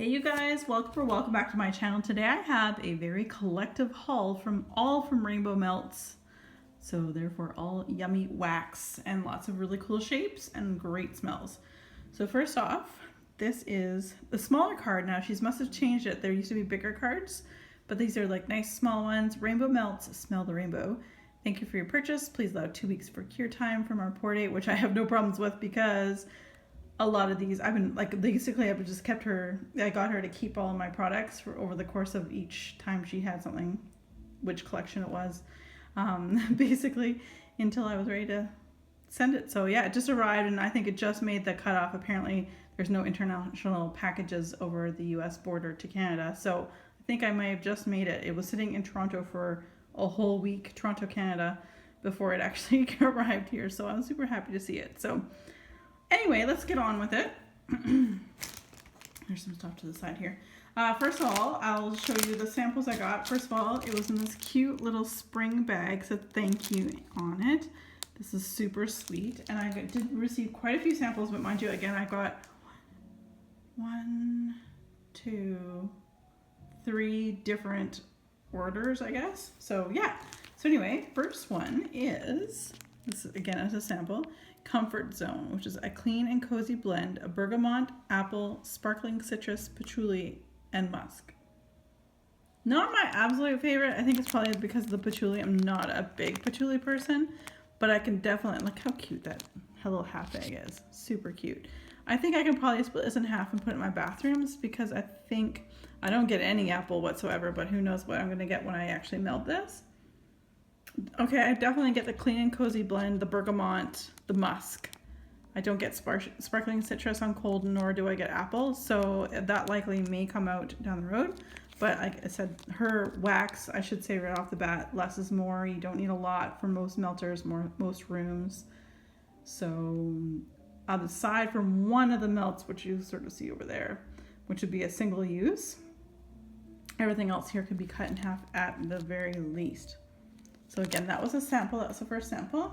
Hey you guys, welcome back to my channel. Today I have a very collective haul from Rainbow Melts. So therefore all yummy wax and lots of really cool shapes and great smells. So first off, this is the smaller card. Now she must have changed it. There used to be bigger cards, but these are like nice small ones. Rainbow Melts, smell the rainbow. Thank you for your purchase. Please allow 2 weeks for cure time from our pour date, which I have no problems with because a lot of these, I've just kept her, I got her to keep all of my products for over the course of each time she had something, which collection it was, basically until I was ready to send it. So yeah, it just arrived and I think it just made the cutoff. Apparently there's no international packages over the US border to Canada. So I think I might have just made it. It was sitting in Toronto for a whole week, Toronto, Canada, before it actually arrived here. So I'm super happy to see it. So anyway, let's get on with it. There's some stuff to the side here. First of all, I'll show you the samples I got. First of all, it was in this cute little spring bag, so thank you on it. This is super sweet. And I did receive quite a few samples, but mind you, again, I got 1, 2, 3 different orders, I guess. So yeah. So anyway, first one is, this again is a sample, Comfort Zone, which is a clean and cozy blend of bergamot, apple, sparkling citrus, patchouli, and musk. Not my absolute favorite. I think it's probably because of the patchouli. I'm not a big patchouli person, but I can definitely, look how cute that little half bag is. Super cute. I think I can probably split this in half and put it in my bathrooms because I think I don't get any apple whatsoever, but who knows what I'm going to get when I actually melt this. Okay, I definitely get the clean and cozy blend, the bergamot, the musk. I don't get sparkling citrus on cold, nor do I get apple, so that likely may come out down the road. But like I said, her wax, I should say right off the bat, less is more. You don't need a lot for most melters, most rooms. So aside from one of the melts, which you sort of see over there, which would be a single use, everything else here could be cut in half at the very least. So again, that was a sample. That was the first sample.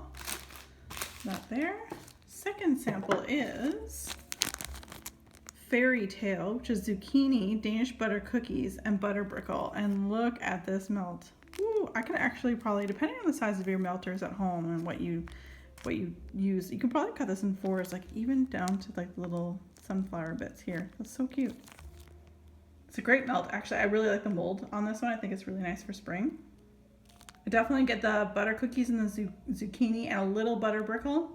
That there. Second sample is Fairy Tale, which is zucchini, Danish butter cookies, and butter brickle. And look at this melt. Ooh, I can actually probably, depending on the size of your melters at home and what you use, you can probably cut this in 4s, like even down to like little sunflower bits here. That's so cute. It's a great melt. Actually, I really like the mold on this one. I think it's really nice for spring. I definitely get the butter cookies and the zucchini and a little butter brickle.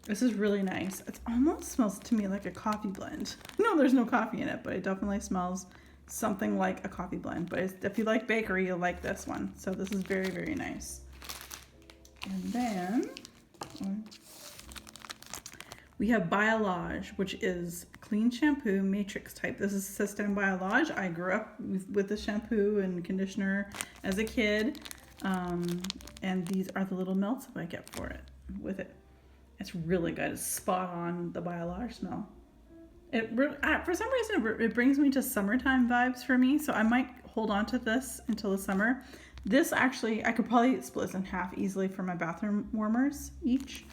This is really nice. It almost smells to me like a coffee blend. No, there's no coffee in it, but it definitely smells something like a coffee blend. But if you like bakery, you'll like this one. So this is very, very nice. And then we have Biolage, which is clean shampoo matrix type. This is System Biolage. I grew up with the shampoo and conditioner as a kid. And these are the little melts that I get for it with it. It's really good. It's spot on the Biolage smell. For some reason, it brings me to summertime vibes for me. So I might hold on to this until the summer. This actually, I could probably split this in half easily for my bathroom warmers each.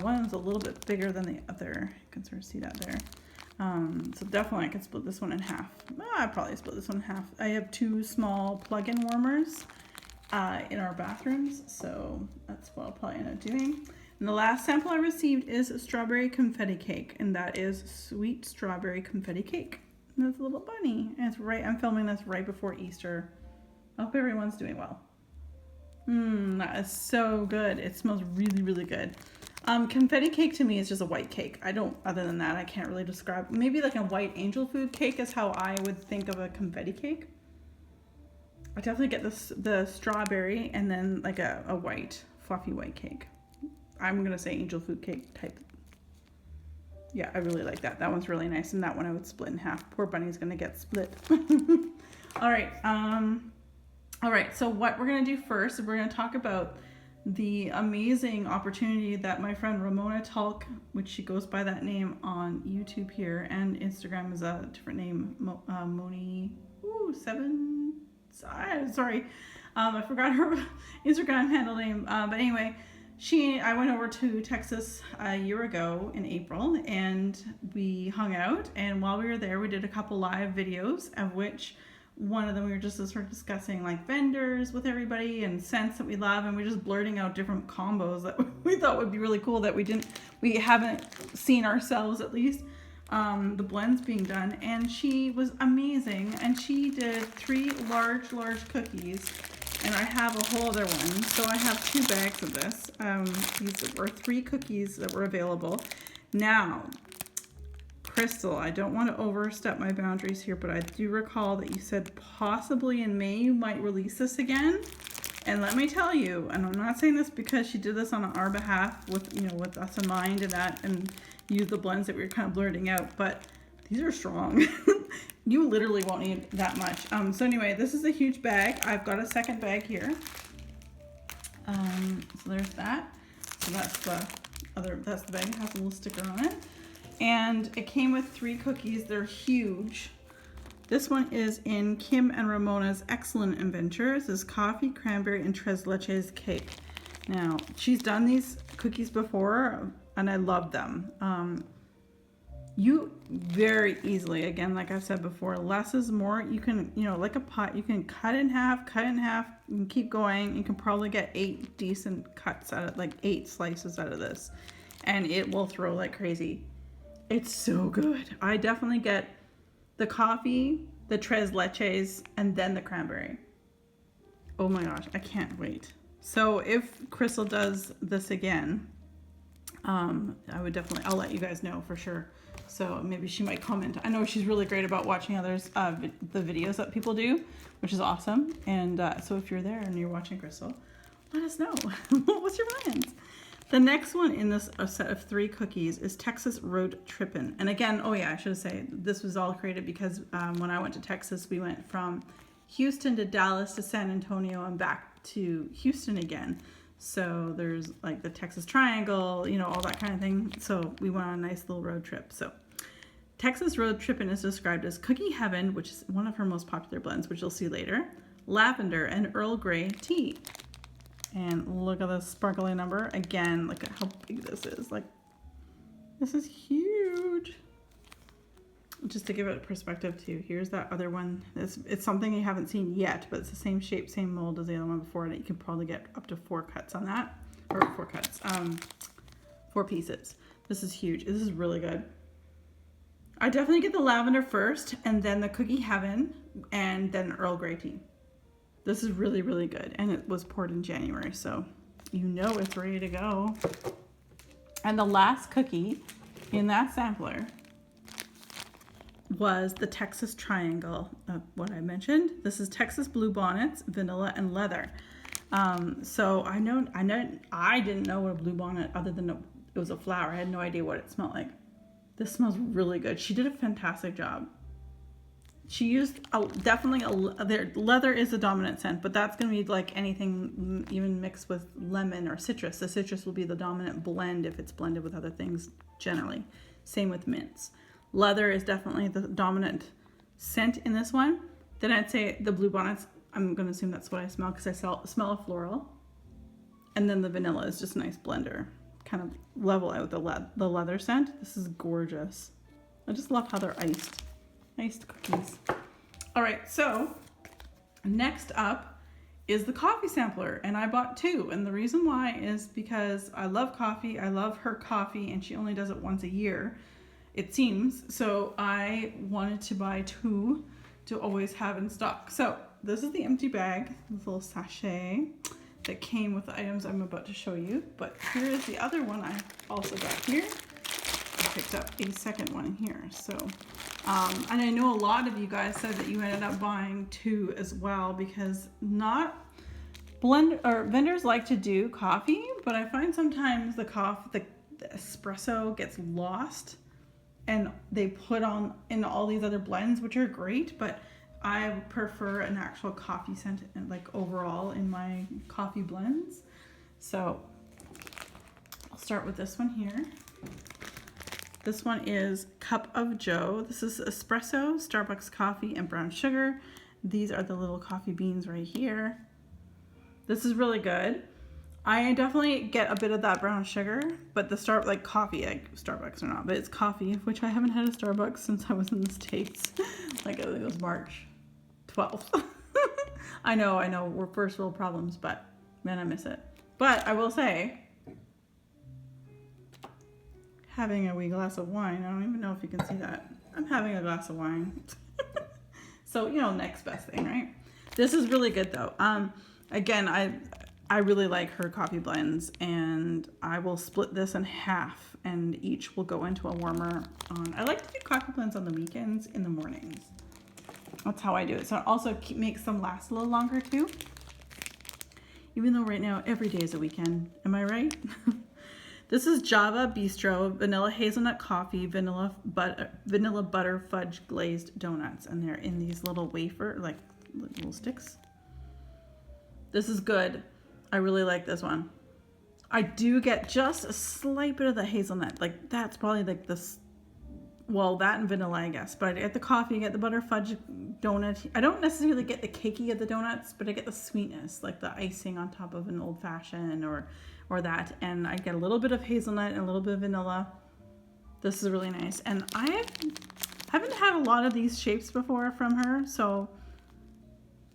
One is a little bit bigger than the other. You can sort of see that there. So definitely I could split this one in half. I'd probably split this one in half. I have 2 small plug-in warmers in our bathrooms, so that's what I'll probably end up doing. And the last sample I received is strawberry confetti cake, and that is sweet strawberry confetti cake. And there's a little bunny, and it's I'm filming this right before Easter. I hope everyone's doing well. That is so good. It smells really, really good. Confetti cake to me is just a white cake. Other than that, I can't really describe. Maybe like a white angel food cake is how I would think of a confetti cake. I definitely get the strawberry and then like a white, fluffy white cake. I'm going to say angel food cake type. Yeah, I really like that. That one's really nice. And that one I would split in half. Poor bunny's going to get split. All right. All right. So what we're going to do first is we're going to talk about the amazing opportunity that my friend Ramona Talk, which she goes by that name on YouTube here, and Instagram is a different name, Moni7. Sorry, I forgot her Instagram handle name. But anyway, I went over to Texas a year ago in April, and we hung out. And while we were there, we did a couple live videos, of which one of them we were just sort of discussing like vendors with everybody and scents that we love, and we're just blurting out different combos that we thought would be really cool that we haven't seen ourselves, at least. The blends being done, and she was amazing, and she did 3 large cookies, and I have a whole other one, so I have 2 bags of this. These were 3 cookies that were available. Now, Crystal, I don't want to overstep my boundaries here, but I do recall that you said possibly in May you might release this again. And let me tell you, and I'm not saying this because she did this on our behalf with, you know, with us in mind and that, and use the blends that we were kind of blurting out, but these are strong. You literally won't need that much. So anyway, this is a huge bag. I've got a second bag here. So there's that. So that's the bag. It has a little sticker on it. And it came with 3 cookies. They're huge. This one is in Kim and Ramona's Excellent Adventures. This is coffee, cranberry, and tres leches cake. Now, she's done these cookies before, and I love them. You very easily, again, like I've said before, less is more. You can, you know, like a pot, you can cut in half, and keep going. You can probably get 8 decent cuts out of, like 8 slices out of this, and it will throw like crazy. It's so good. I definitely get the coffee, the tres leches, and then the cranberry. Oh my gosh, I can't wait. So if Crystal does this again, I would definitely, I'll let you guys know for sure. So maybe she might comment. I know she's really great about watching others, the videos that people do, which is awesome. And so if you're there and you're watching Crystal, let us know. What's your plans? The next one in this set of 3 cookies is Texas Road Trippin'. And again, oh yeah, I should say this was all created because when I went to Texas, we went from Houston to Dallas to San Antonio and back to Houston again. So there's like the Texas Triangle, you know, all that kind of thing. So we went on a nice little road trip. So Texas Road Trippin' is described as cookie heaven, which is one of her most popular blends, which you'll see later, lavender, and Earl Grey tea. And look at this sparkly number. Again, look at how big this is. Like, this is huge. Just to give it perspective too, here's that other one. It's something you haven't seen yet, but it's the same shape, same mold as the other one before, and you can probably get up to 4 cuts on that. Or 4 cuts, 4 pieces. This is huge. This is really good. I definitely get the lavender first, and then the cookie heaven, and then Earl Grey tea. This is really, really good. And it was poured in January, so you know it's ready to go. And the last cookie in that sampler was the Texas Triangle, what I mentioned. This is Texas Blue Bonnets, vanilla, and leather. So I didn't know what a blue bonnet, other than it was a flower. I had no idea what it smelled like. This smells really good. She did a fantastic job. She used leather is a dominant scent, but that's going to be like anything even mixed with lemon or citrus. The citrus will be the dominant blend if it's blended with other things generally. Same with mints. Leather is definitely the dominant scent in this one. Then I'd say the blue bonnets, I'm going to assume that's what I smell because I smell a floral. And then the vanilla is just a nice blender. Kind of level out the leather scent. This is gorgeous. I just love how they're iced. Iced cookies. All right, so next up is the coffee sampler, and I bought 2. And the reason why is because I love coffee. I love her coffee, and she only does it once a year, it seems. So I wanted to buy 2 to always have in stock. So this is the empty bag, this little sachet that came with the items I'm about to show you. But here is the other one I also got here. I picked up a second one here. So, and I know a lot of you guys said that you ended up buying 2 as well, because vendors like to do coffee, but I find sometimes the espresso gets lost, and they put on in all these other blends, which are great, but I prefer an actual coffee scent, like overall in my coffee blends. So I'll start with this one here. This one is Cup of Joe. This is espresso, Starbucks coffee, and brown sugar. These are the little coffee beans right here. This is really good. I definitely get a bit of that brown sugar, but the like coffee, like Starbucks or not, but it's coffee, which I haven't had a Starbucks since I was in the States. Like I think it was March 12th. I know, we're first world problems, but man, I miss it. But I will say, having a wee glass of wine, I don't even know if you can see that. I'm having a glass of wine. So, you know, next best thing, right? This is really good though. Again, I really like her coffee blends, and I will split this in half, and each will go into a warmer on. I like to do coffee blends on the weekends in the mornings. That's how I do it. So it also makes them last a little longer too. Even though right now every day is a weekend. Am I right? This is Java Bistro Vanilla Hazelnut Coffee Vanilla Butter Fudge Glazed Donuts, and they're in these little wafer, like little sticks. This is good. I really like this one. I do get just a slight bit of the hazelnut. Like that's probably like this, well, that and vanilla, I guess. But I get the coffee, I get the butter fudge donut. I don't necessarily get the cakey of the donuts, but I get the sweetness, like the icing on top of an old fashioned or that. And I get a little bit of hazelnut and a little bit of vanilla. This is really nice. And I haven't had a lot of these shapes before from her, so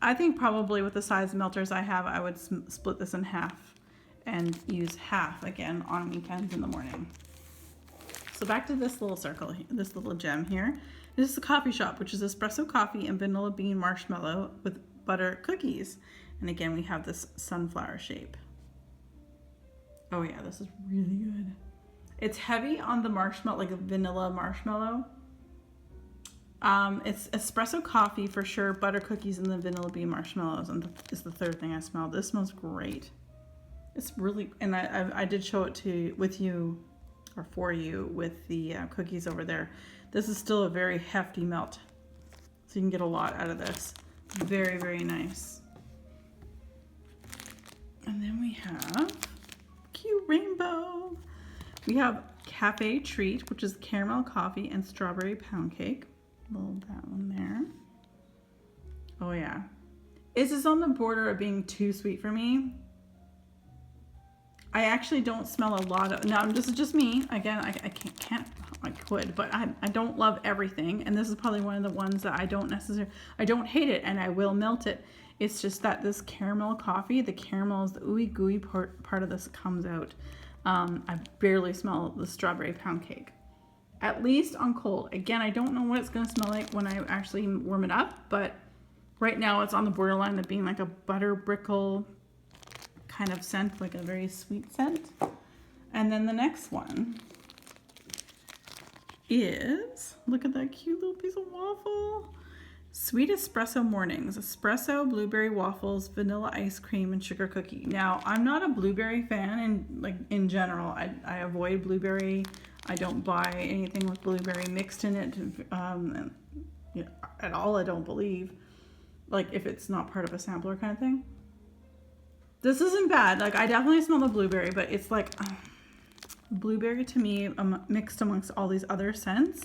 I think probably with the size melters I have, I would split this in half and use half again on weekends in the morning. So back to this little circle, this little gem here. This is a coffee shop, which is espresso coffee and vanilla bean marshmallow with butter cookies. And again, we have this sunflower shape. Oh yeah, this is really good. It's heavy on the marshmallow, like a vanilla marshmallow. It's espresso coffee for sure, butter cookies, and the vanilla bean marshmallows, and is the third thing I smell. This smells great. It's really, and I did show it with you or for you with the cookies over there. This is still a very hefty melt, so you can get a lot out of this. Very, very nice. And then we have cute rainbow. We have Cafe Treat, which is caramel coffee and strawberry pound cake. Little that one there. Oh yeah. Is this on the border of being too sweet for me? I actually don't smell a lot of, now this is just me. Again, I could, but I don't love everything. And this is probably one of the ones that I don't hate it, and I will melt it. It's just that this caramel coffee, the caramel is the ooey gooey part of this comes out. I barely smell the strawberry pound cake. At least on cold. Again, I don't know what it's going to smell like when I actually warm it up, but right now it's on the borderline of being like a butter brickle kind of scent, like a very sweet scent. And then the next one is, look at that cute little piece of waffle. Sweet Espresso Mornings. Espresso, blueberry waffles, vanilla ice cream, and sugar cookie. Now, I'm not a blueberry fan, in general. I avoid blueberry. I don't buy anything with blueberry mixed in it at all, I don't believe. Like, if it's not part of a sampler kind of thing. This isn't bad. Like, I definitely smell the blueberry, but it's like, blueberry to me, mixed amongst all these other scents,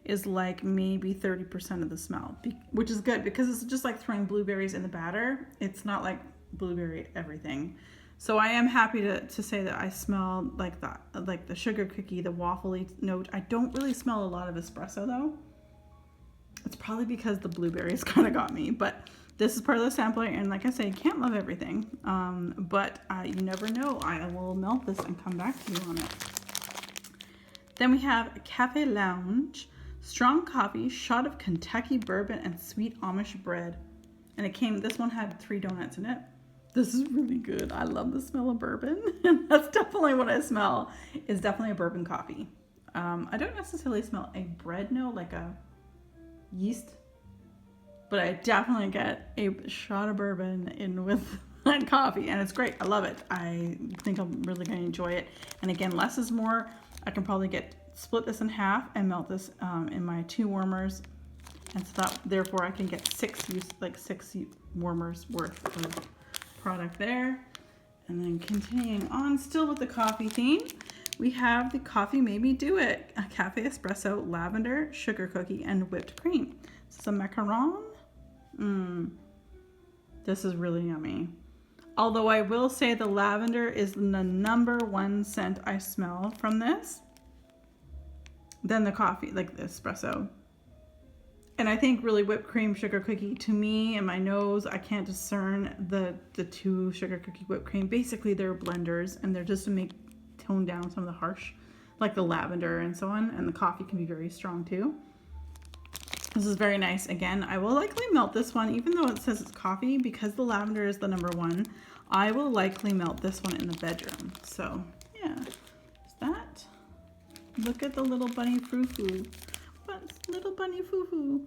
is like maybe 30% of the smell, which is good because it's just like throwing blueberries in the batter. It's not like blueberry everything. So I am happy to say that I smell like the sugar cookie, the waffly note. I don't really smell a lot of espresso though. It's probably because the blueberries kind of got me, but this is part of the sampler, and like I say, you can't love everything. But you never know. I will melt this and come back to you on it. Then we have Cafe Lounge, strong coffee, shot of Kentucky bourbon, and sweet Amish bread. And this one had 3 donuts in it. This is really good. I love the smell of bourbon. And that's definitely what I smell, is definitely a bourbon coffee. I don't necessarily smell a bread note, like a yeast, but I definitely get a shot of bourbon in with that coffee, and it's great. I love it. I think I'm really going to enjoy it. And again, less is more. I can probably split this in half and melt this in my 2 warmers, and so therefore I can get 6 warmers worth of product there. And then continuing on, still with the coffee theme, we have the Coffee Made Me Do It, a cafe espresso, lavender, sugar cookie, and whipped cream. This is a macaron. This is really yummy. Although I will say the lavender is the #1 scent I smell from this. Then the coffee, like the espresso. And I think really whipped cream, sugar cookie, to me and my nose, I can't discern the two sugar cookie whipped cream. Basically they're blenders and they're just to tone down some of the harsh, like the lavender and so on. And the coffee can be very strong too. This is very nice. Again, I will likely melt this one, even though it says it's coffee, because the lavender is the #1. I will likely melt this one in the bedroom. So yeah, there's that. Look at the little bunny foo-foo. Little bunny foo-foo.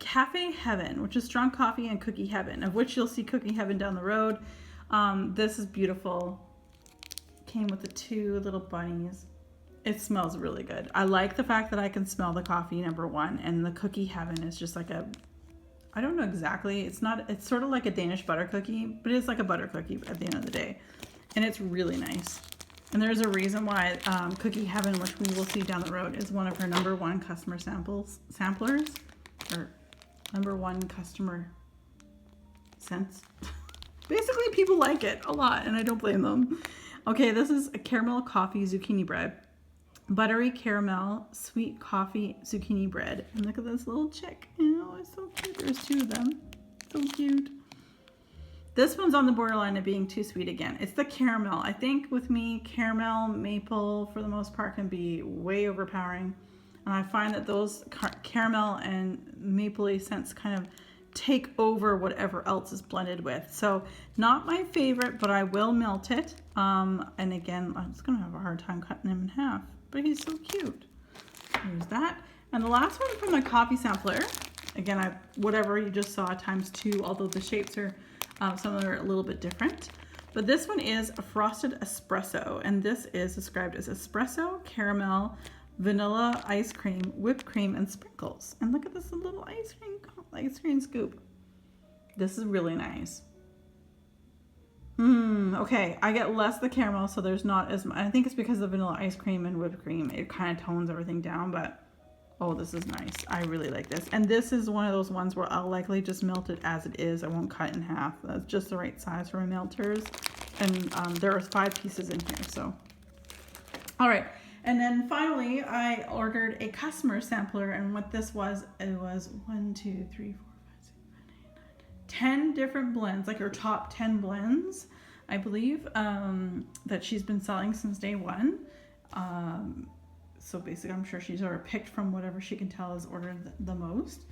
Cafe Heaven, which is strong coffee and cookie heaven, of which you'll see cookie heaven down the road. This is beautiful. Came with the 2 little bunnies. It smells really good. I like the fact that I can smell the coffee #1, and the cookie heaven is just like I don't know exactly. It's sort of like a Danish butter cookie, but it's like a butter cookie at the end of the day. And it's really nice. And there's a reason why Cookie Heaven, which we will see down the road, is one of her #1 customer samplers, or #1 customer scents. Basically, people like it a lot, and I don't blame them. Okay, this is a caramel coffee zucchini bread. Buttery caramel, sweet coffee zucchini bread. And look at this little chick. Oh, it's so cute. There's 2 of them. So cute. This one's on the borderline of being too sweet again. It's the caramel. I think with me, caramel, maple, for the most part, can be way overpowering. And I find that those caramel and mapley scents kind of take over whatever else is blended with. So not my favorite, but I will melt it. And again, I'm just gonna have a hard time cutting him in half, but he's so cute. There's that. And the last one from my coffee sampler, again, whatever you just saw ×2, although the shapes are, some are a little bit different. But this one is a frosted espresso, and this is described as espresso, caramel, vanilla ice cream, whipped cream, and sprinkles. And look at this little ice cream scoop. This is really nice. Okay, I get less the caramel, so there's not as much. I think it's because of vanilla ice cream and whipped cream. It kind of tones everything down, but oh, this is nice. I really like this. And this is one of those ones where I'll likely just melt it as it is. I won't cut it in half. That's just the right size for my melters. And there are 5 pieces in here, so. All right. And then finally, I ordered a customer sampler, and what this was, it was 1, 2, 3, 4, 5, 6, 7, 8, 9, 10 different blends, like her top 10 blends, I believe, that she's been selling since day 1. So basically, I'm sure she's sort of picked from whatever she can tell is ordered the most.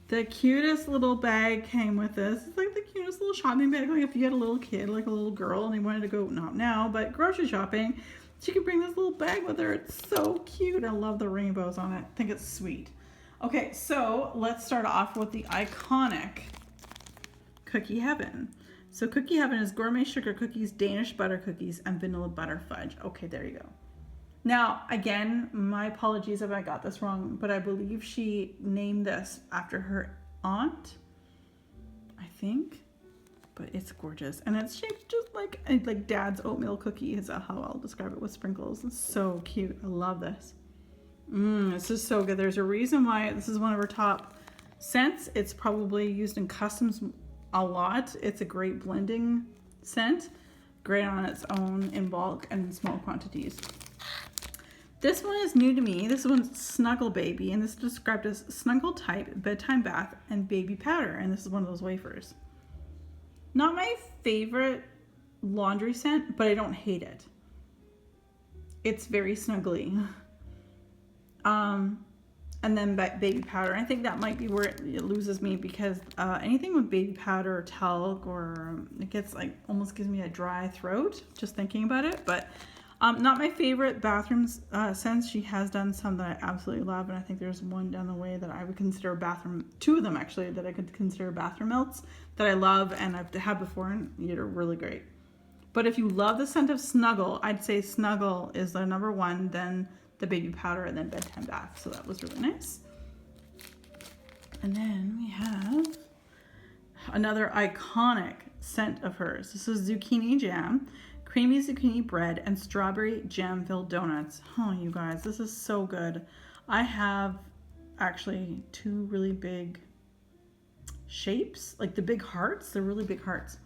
The cutest little bag came with this. It's like the cutest little shopping bag. Like if you had a little kid, like a little girl, and they wanted to go, not now, but grocery shopping, she could bring this little bag with her. It's so cute. I love the rainbows on it. I think it's sweet. Okay, so let's start off with the iconic Cookie Heaven. So Cookie Heaven is gourmet sugar cookies, Danish butter cookies, and vanilla butter fudge. Okay, there you go. Now, again, my apologies if I got this wrong, but I believe she named this after her aunt, I think. But it's gorgeous, and it's shaped just like Dad's oatmeal cookie is how I'll describe it, with sprinkles. It's so cute. I love this. This is so good. There's a reason why this is one of her top scents. It's probably used in customs a lot. It's a great blending scent, great on its own in bulk and in small quantities. This one is new to me. This one's Snuggle Baby, and this is described as snuggle type, bedtime bath, and baby powder, and this is one of those wafers. Not my favorite laundry scent, but I don't hate it. It's very snuggly. And then baby powder. I think that might be where it loses me, because anything with baby powder or talc, or it gets like, almost gives me a dry throat just thinking about it. But not my favorite bathroom scents. She has done some that I absolutely love, and I think there's one down the way that I would consider bathroom, 2 of them actually, that I could consider bathroom melts that I love and I've had before, and they're really great. But if you love the scent of Snuggle, I'd say Snuggle is the #1, then the baby powder, and then bedtime bath. So that was really nice. And then we have another iconic scent of hers. This is zucchini jam, creamy zucchini bread, and strawberry jam filled donuts. Oh, you guys, this is so good. I have actually 2 really big shapes, like the big hearts. They're really big hearts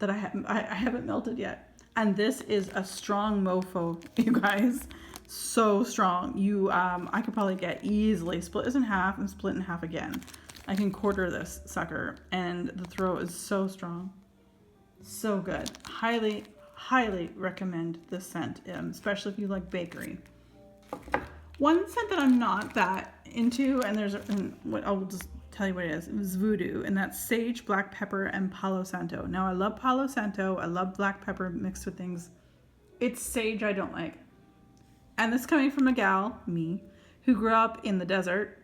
that I haven't melted yet. And this is a strong mofo, you guys. So strong. I could probably get easily split this in half and split in half again. I can quarter this sucker, and the throw is so strong. So good. Highly, highly recommend this scent, especially if you like bakery. One scent that I'm not that into, and I'll just tell you what it is Voodoo, and that's sage, black pepper, and Palo Santo. Now I love Palo Santo. I love black pepper mixed with things. It's sage I don't like. And this coming from a gal, me, who grew up in the desert,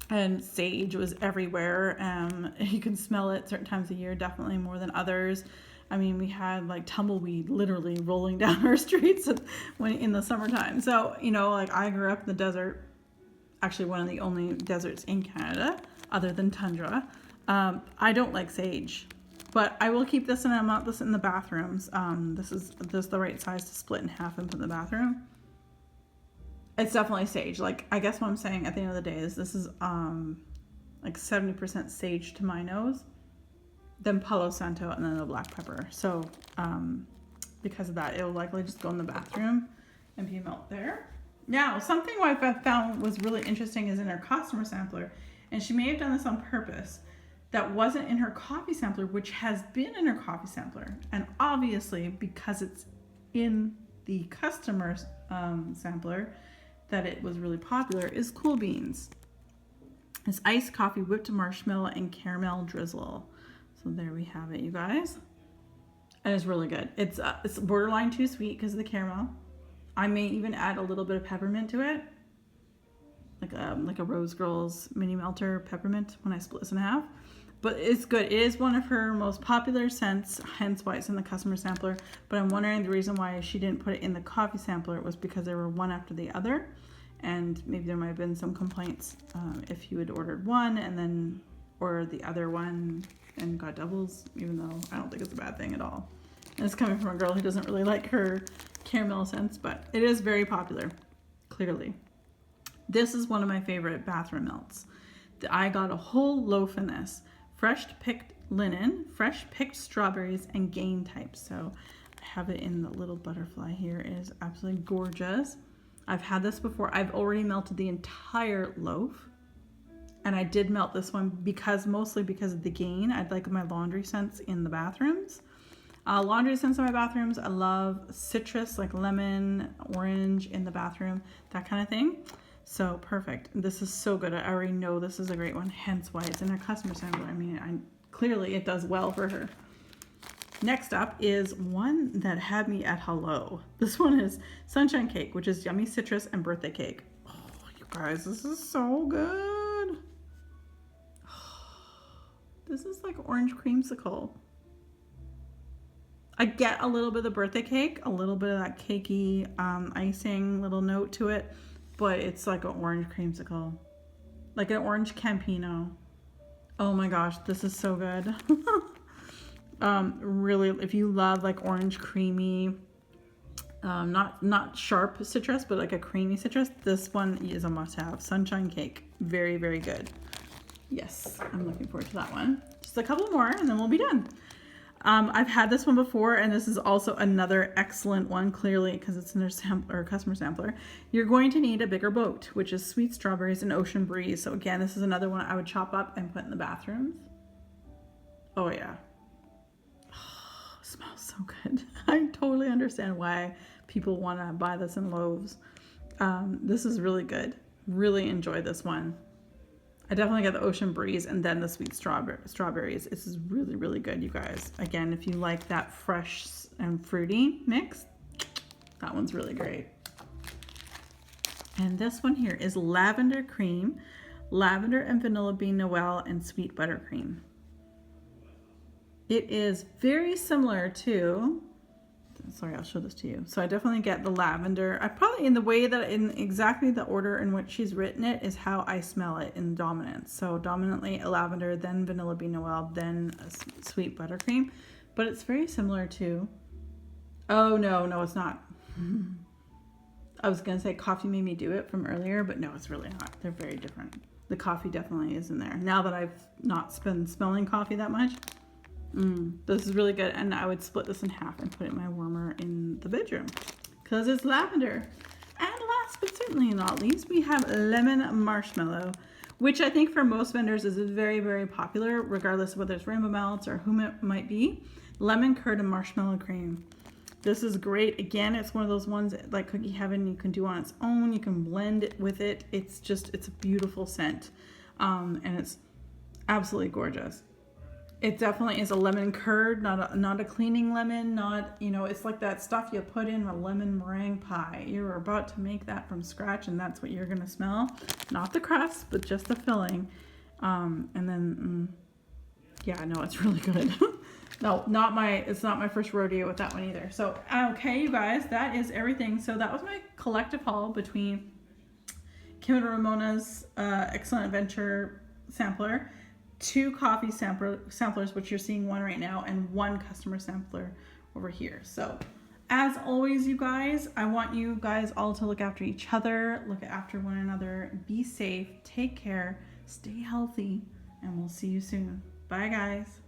and sage was everywhere. You can smell it certain times of year, definitely more than others. I mean, we had like tumbleweed literally rolling down our streets in the summertime. So, like I grew up in the desert, actually one of the only deserts in Canada, other than tundra. I don't like sage, but I will keep this, and I'm not this in the bathrooms. This is the right size to split in half and put in the bathroom. It's definitely sage. Like, I guess what I'm saying at the end of the day is this is like 70% sage to my nose, then Palo Santo, and then the black pepper. So because of that, it will likely just go in the bathroom and be melt there. Now, something I found was really interesting is in her customer sampler, and she may have done this on purpose, that wasn't in her coffee sampler, which has been in her coffee sampler. And obviously, because it's in the customer's sampler, that it was really popular, is Cool Beans. It's iced coffee, whipped marshmallow, and caramel drizzle. So there we have it, you guys. And it's really good. It's borderline too sweet because of the caramel. I may even add a little bit of peppermint to it, like a Rose Girls mini melter peppermint when I split this in half. But it's good. It is one of her most popular scents, hence why it's in the customer sampler. But I'm wondering the reason why she didn't put it in the coffee sampler was because they were one after the other. And maybe there might have been some complaints if you had ordered one and then ordered the other one and got doubles, even though I don't think it's a bad thing at all. And it's coming from a girl who doesn't really like her caramel scents, but it is very popular, clearly. This is one of my favorite bathroom melts. I got a whole loaf in this. Fresh picked linen, fresh picked strawberries, and gain types. So I have it in the little butterfly here. It is absolutely gorgeous. I've had this before. I've already melted the entire loaf. And I did melt this one mostly because of the gain. I'd like my laundry scents in the bathrooms. Laundry scents in my bathrooms. I love citrus, like lemon, orange in the bathroom, that kind of thing. So perfect. This is so good. I already know this is a great one, hence why it's in our customer sampler. I mean, clearly it does well for her. Next up is one that had me at hello. This one is Sunshine Cake, which is yummy citrus and birthday cake. Oh, you guys, this is so good. This is like orange creamsicle. I get a little bit of the birthday cake, a little bit of that cakey icing little note to it, but it's like an orange creamsicle, like an orange Campino. Oh my gosh, this is so good. Really, if you love like orange creamy, not sharp citrus, but like a creamy citrus, this one is a must-have. Sunshine Cake, very, very good. Yes, I'm looking forward to that one. Just a couple more and then we'll be done. I've had this one before, and this is also another excellent one, clearly, because it's in their customer sampler. You're going to need a bigger boat, which is sweet strawberries and ocean breeze. So again, this is another one I would chop up and put in the bathrooms. Oh yeah. Oh, it smells so good. I totally understand why people want to buy this in loaves. This is really good. Really enjoy this one. I definitely got the ocean breeze and then the sweet strawberries. This is really, really good, you guys. Again, if you like that fresh and fruity mix, that one's really great. And this one here is lavender cream, lavender and vanilla bean noel, and sweet buttercream. It is very similar to, sorry, I'll show this to you. So I definitely get the lavender. I probably, in the way that, in exactly the order in which she's written it is how I smell it in dominance. So dominantly a lavender, then vanilla bean noel, then a sweet buttercream. But it's very similar to, oh no, it's not. I was gonna say Coffee Made Me Do It from earlier, but no, it's really not. They're very different. The coffee definitely is in there. Now that I've not been smelling coffee that much, This is really good, and I would split this in half and put it in my warmer in the bedroom because it's lavender. And last but certainly not least, we have lemon marshmallow, which I think for most vendors is very, very popular, regardless of whether it's Rainbow Melts or whom it might be. Lemon curd and marshmallow cream. This is great. Again, it's one of those ones like Cookie Heaven you can do on its own. You can blend it with it. It's a beautiful scent, and it's absolutely gorgeous. It definitely is a lemon curd, not a cleaning lemon, not, you know, it's like that stuff you put in a lemon meringue pie. You're about to make that from scratch, and that's what you're going to smell. Not the crust, but just the filling. And then, yeah, no, it's really good. No, it's not my first rodeo with that one either. So, okay, you guys, that is everything. So that was my collective haul between Kim and Ramona's Excellent Adventure sampler, 2 coffee samplers, which you're seeing one right now, and 1 customer sampler over here. So as always, you guys, I want you guys all to look after each other, look after one another, be safe, take care, stay healthy, and we'll see you soon. Bye, guys.